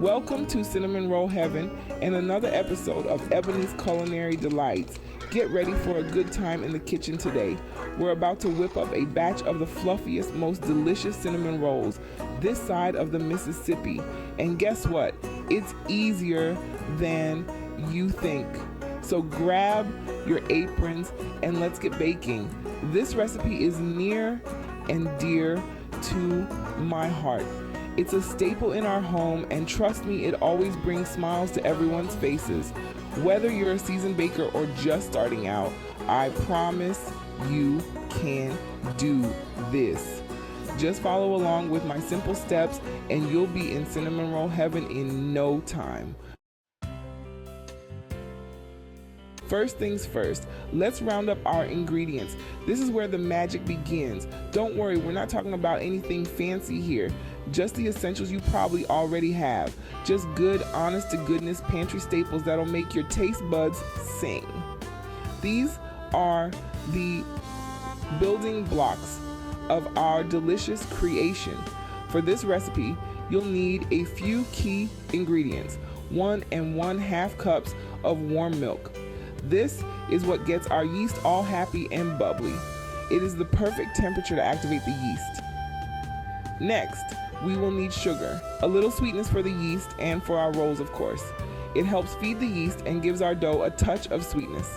Welcome to Cinnamon Roll Heaven and another episode of Ebony's Culinary Delights. Get ready for a good time in the kitchen today. We're about to whip up a batch of the fluffiest, most delicious cinnamon rolls this side of the Mississippi. And guess what? It's easier than you think. So grab your aprons and let's get baking. This recipe is near and dear to my heart. It's a staple in our home, and trust me, it always brings smiles to everyone's faces. Whether you're a seasoned baker or just starting out, I promise you can do this. Just follow along with my simple steps and you'll be in cinnamon roll heaven in no time. First things first, let's round up our ingredients. This is where the magic begins. Don't worry, we're not talking about anything fancy here. Just the essentials you probably already have. Just good, honest to goodness pantry staples that'll make your taste buds sing. These are the building blocks of our delicious creation. For this recipe, you'll need a few key ingredients. 1 1/2 cups of warm milk. This is what gets our yeast all happy and bubbly. It is the perfect temperature to activate the yeast. Next, we will need sugar, a little sweetness for the yeast and for our rolls, of course. It helps feed the yeast and gives our dough a touch of sweetness.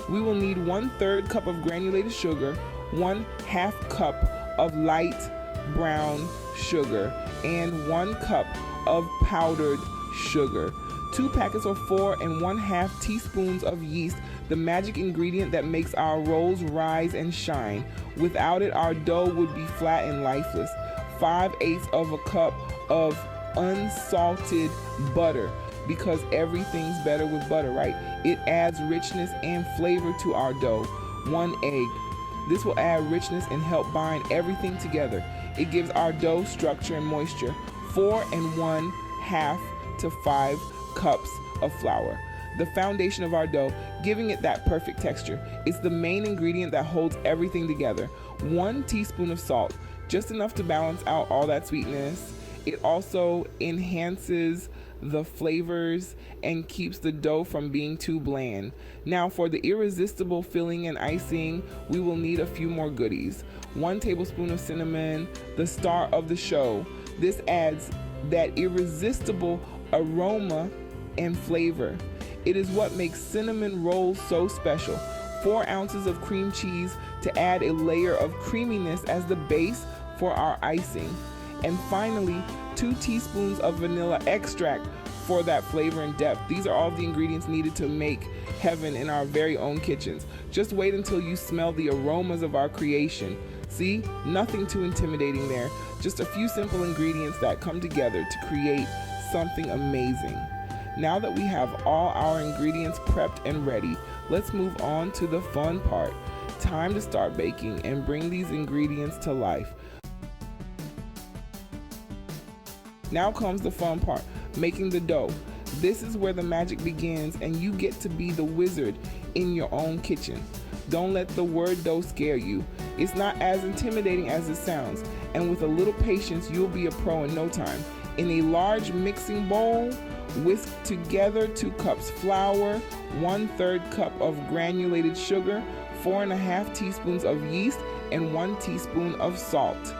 We will need 1/3 cup of granulated sugar, 1/2 cup of light brown sugar, and 1 cup of powdered sugar. 2 packets or 4 1/2 teaspoons of yeast, the magic ingredient that makes our rolls rise and shine. Without it, our dough would be flat and lifeless. 5/8 of a cup of unsalted butter, because everything's better with butter, right? It adds richness and flavor to our dough. 1 egg. This will add richness and help bind everything together. It gives our dough structure and moisture. 4 1/2 to 5 cups of flour, the foundation of our dough, giving it that perfect texture. It's the main ingredient that holds everything together. 1 teaspoon of salt, just enough to balance out all that sweetness. It also enhances the flavors and keeps the dough from being too bland. Now for the irresistible filling and icing, we will need a few more goodies. 1 tablespoon of cinnamon, the star of the show. This adds that irresistible aroma and flavor. It is what makes cinnamon rolls so special. 4 ounces of cream cheese to add a layer of creaminess as the base for our icing. And finally, 2 teaspoons of vanilla extract for that flavor and depth. These are all the ingredients needed to make heaven in our very own kitchens. Just wait until you smell the aromas of our creation. See, nothing too intimidating there. Just a few simple ingredients that come together to create something amazing. Now that we have all our ingredients prepped and ready, let's move on to the fun part. Time to start baking and bring these ingredients to life. Now comes the fun part, making the dough. This is where the magic begins and you get to be the wizard in your own kitchen. Don't let the word dough scare you. It's not as intimidating as it sounds, and with a little patience, you'll be a pro in no time. In a large mixing bowl, whisk together 2 cups flour, 1/3 cup of granulated sugar, 4 1/2 teaspoons of yeast, and 1 teaspoon of salt.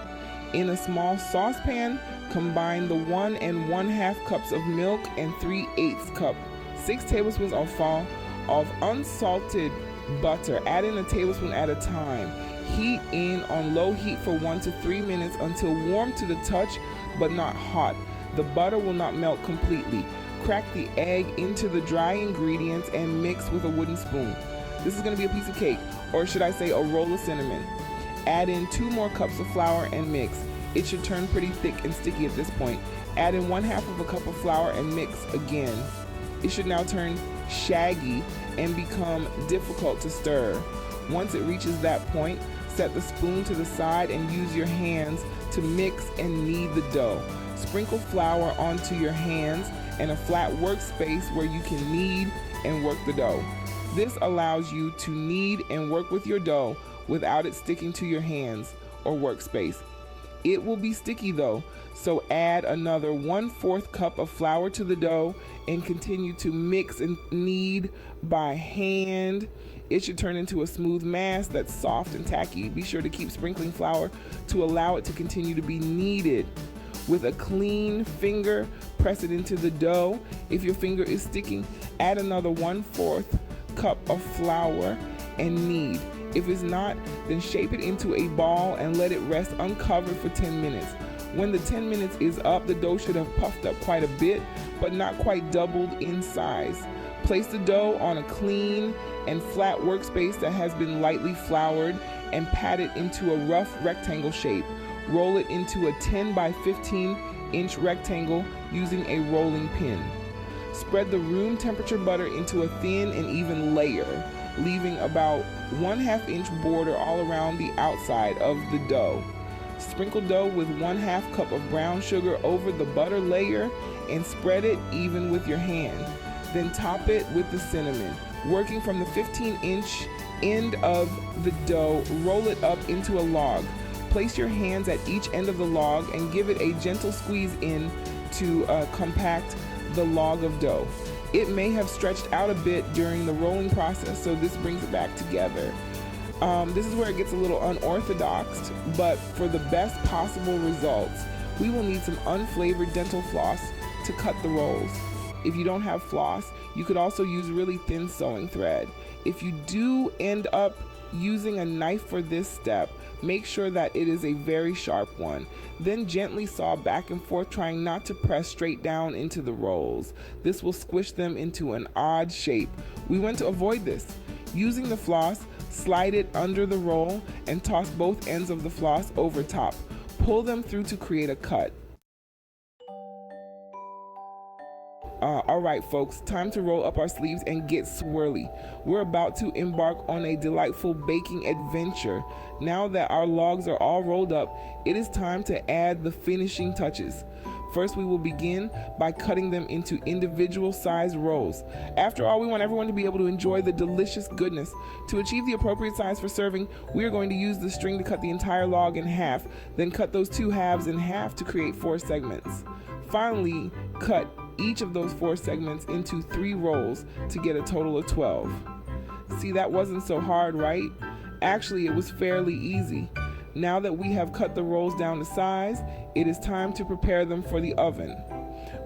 In a small saucepan, combine the 1 1/2 cups of milk and 3/8 cup, 6 tablespoons of unsalted butter. Add in a tablespoon at a time. Heat in on low heat for 1 to 3 minutes until warm to the touch but not hot. The butter will not melt completely. Crack the egg into the dry ingredients and mix with a wooden spoon. This is going to be a piece of cake, or should I say a roll of cinnamon. Add in 2 more cups of flour and mix. It should turn pretty thick and sticky at this point. Add in 1/2 of a cup of flour and mix again. It should now turn shaggy and become difficult to stir. Once it reaches that point, set the spoon to the side and use your hands to mix and knead the dough. Sprinkle flour onto your hands and a flat workspace where you can knead and work the dough. This allows you to knead and work with your dough without it sticking to your hands or workspace. It will be sticky though, so add another 1/4 cup of flour to the dough and continue to mix and knead by hand. It should turn into a smooth mass that's soft and tacky. Be sure to keep sprinkling flour to allow it to continue to be kneaded. With a clean finger, press it into the dough. If your finger is sticking, add another 1/4 cup of flour and knead. If it's not, then shape it into a ball and let it rest uncovered for 10 minutes. When the 10 minutes is up, the dough should have puffed up quite a bit, but not quite doubled in size. Place the dough on a clean and flat workspace that has been lightly floured and pat it into a rough rectangle shape. Roll it into a 10 by 15 inch rectangle using a rolling pin. Spread the room temperature butter into a thin and even layer, leaving about 1/2 inch border all around the outside of the dough. Sprinkle dough with 1/2 cup of brown sugar over the butter layer and spread it even with your hand. Then top it with the cinnamon. Working from the 15-inch end of the dough, roll it up into a log. Place your hands at each end of the log and give it a gentle squeeze in to compact the log of dough. It may have stretched out a bit during the rolling process, so this brings it back together. This is where it gets a little unorthodox, but for the best possible results, we will need some unflavored dental floss to cut the rolls. If you don't have floss, you could also use really thin sewing thread. If you do end up using a knife for this step, make sure that it is a very sharp one. Then gently saw back and forth, trying not to press straight down into the rolls. This will squish them into an odd shape. We want to avoid this. Using the floss, slide it under the roll and toss both ends of the floss over top. Pull them through to create a cut. Alright folks, time to roll up our sleeves and get swirly. We're about to embark on a delightful baking adventure. Now that our logs are all rolled up, it is time to add the finishing touches. First, we will begin by cutting them into individual sized rolls. After all, we want everyone to be able to enjoy the delicious goodness. To achieve the appropriate size for serving, we are going to use the string to cut the entire log in half, then cut those 2 halves in half to create 4 segments. Finally, cut each of those 4 segments into 3 rolls to get a total of 12. See, that wasn't so hard, right? Actually, it was fairly easy. Now that we have cut the rolls down to size, it is time to prepare them for the oven.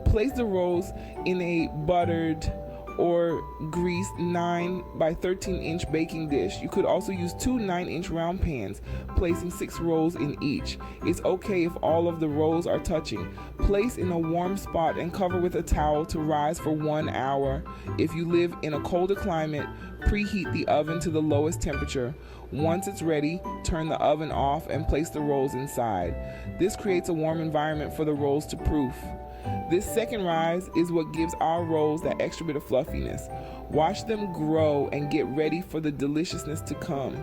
Place the rolls in a buttered or greased 9 by 13 inch baking dish. You could also use 2 9-inch round pans, placing 6 rolls in each. It's okay if all of the rolls are touching. Place in a warm spot and cover with a towel to rise for 1 hour. If you live in a colder climate, preheat the oven to the lowest temperature. Once it's ready, turn the oven off and place the rolls inside. This creates a warm environment for the rolls to proof. This second rise is what gives our rolls that extra bit of fluffiness. Watch them grow and get ready for the deliciousness to come.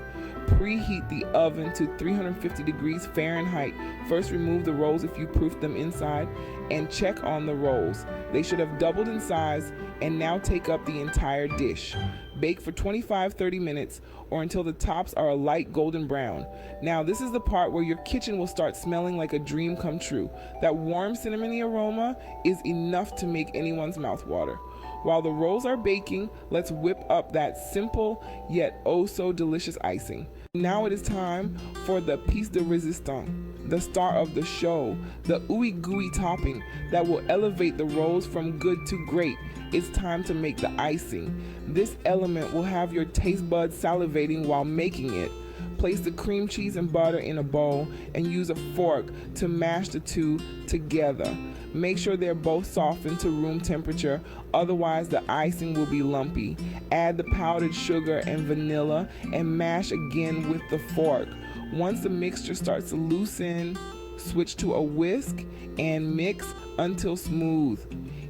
Preheat the oven to 350 degrees Fahrenheit. First, remove the rolls if you proofed them inside and check on the rolls. They should have doubled in size and now take up the entire dish. Bake for 25-30 minutes or until the tops are a light golden brown. Now this is the part where your kitchen will start smelling like a dream come true. That warm cinnamony aroma is enough to make anyone's mouth water. While the rolls are baking, let's whip up that simple yet oh so delicious icing. Now it is time for the piece de resistance, the star of the show, the ooey gooey topping that will elevate the rolls from good to great. It's time to make the icing. This element will have your taste buds salivating while making it. Place the cream cheese and butter in a bowl and use a fork to mash the two together. Make sure they're both softened to room temperature, otherwise the icing will be lumpy. Add the powdered sugar and vanilla and mash again with the fork. Once the mixture starts to loosen, switch to a whisk and mix until smooth.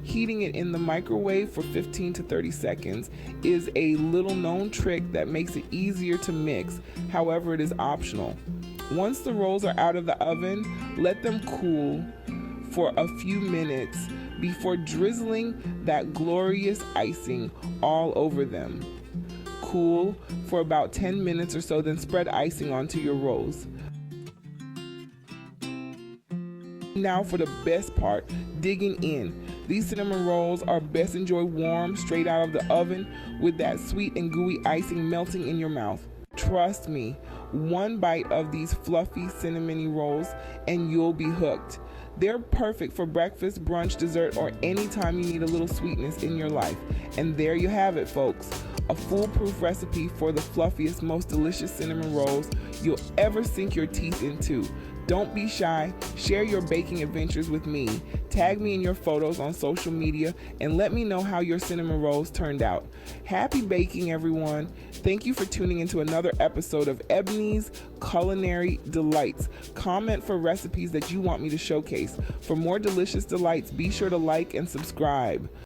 Heating it in the microwave for 15 to 30 seconds is a little known trick that makes it easier to mix. However, it is optional. Once the rolls are out of the oven, let them cool for a few minutes before drizzling that glorious icing all over them. Cool for about 10 minutes or so, then spread icing onto your rolls. Now for the best part, digging in. These cinnamon rolls are best enjoyed warm, straight out of the oven, with that sweet and gooey icing melting in your mouth. Trust me, one bite of these fluffy cinnamony rolls and you'll be hooked. They're perfect for breakfast, brunch, dessert, or any time you need a little sweetness in your life. And there you have it, folks. A foolproof recipe for the fluffiest, most delicious cinnamon rolls you'll ever sink your teeth into. Don't be shy. Share your baking adventures with me. Tag me in your photos on social media and let me know how your cinnamon rolls turned out. Happy baking, everyone. Thank you for tuning into another episode of Ebony's Culinary Delights. Comment for recipes that you want me to showcase. For more delicious delights, be sure to like and subscribe.